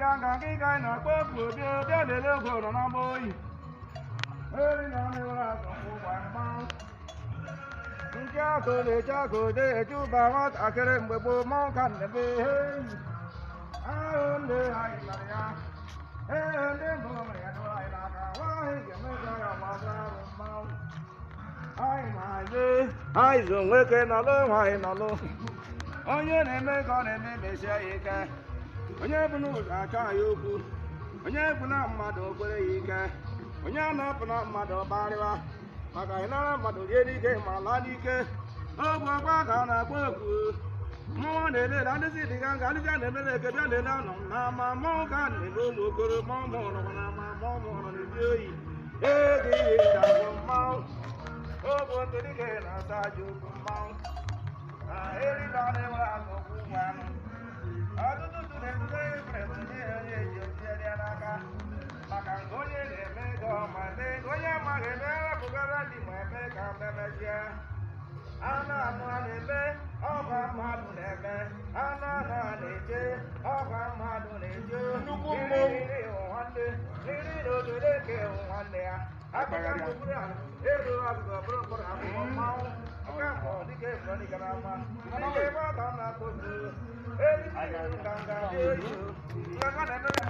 ganga gị ga na kpọpụ bịa lele ogo nọ na oyi eri na mewara ụgba mmanwụ nke akụ na-eche akụ na-ejuba nwatakịrị mgbe gboo mmanwụ ka nnebe eyi ahụ ndị anyị lara ya ee ndị mbụ mere ya dụrụ anyị n'aka nwaanyị ga-emega ya gbasara arụ mmanwụ anyị na-aje anyị zo nwoke nọlụ nwaanyị nọlụ onye na-eme ka ọ na-eme mesie ya ike onye bụ n'ụzọ achọ ya okwu onye bụ na mmadụ kwere ya ike onye na-apụ na mmadụ gbarịwa maka ịnara mmadụ rie n'ike ma laa n'ike ogwe ọkwa ka a na-akpọ okwu mmụọ na-elela ndị si dịga nga ndị bịa na-emere eke bịa lele anọ m n'ama mmụọ ka na-eme ụmụ okoro mmụọ mụrụ n'ama mmụọ mụrụ na-ebi oyi ego ihe ga-agwụ mmanwụ ogwe ntụdike na-asa aja okwu mmanwụ na erila na-enwere azụ okwu ụgwọ anụ ọtụtụ tụ na-ebute ekwere ndị onye eji otiere ya n'aka maka nke onye na-eme ego ma mee onye amaghị eme ewepụgara dị ma eme ka mmemezie anụ anụ a na-eme ọgwa mmadụ na-eme anụ anụ a na-eje ọgwa mmadụ na-eje iri nwanne iri na obodo nke nwanne ya akpara mkpụrụ a elu agụgụ bụrụ mkpụrụ akwụkwọ mmanwụ ọka mmụọ dịka efu dịka na mma dịka ebe ọ ka m na-akpụzi eri nganga dị oyi nganga na-emere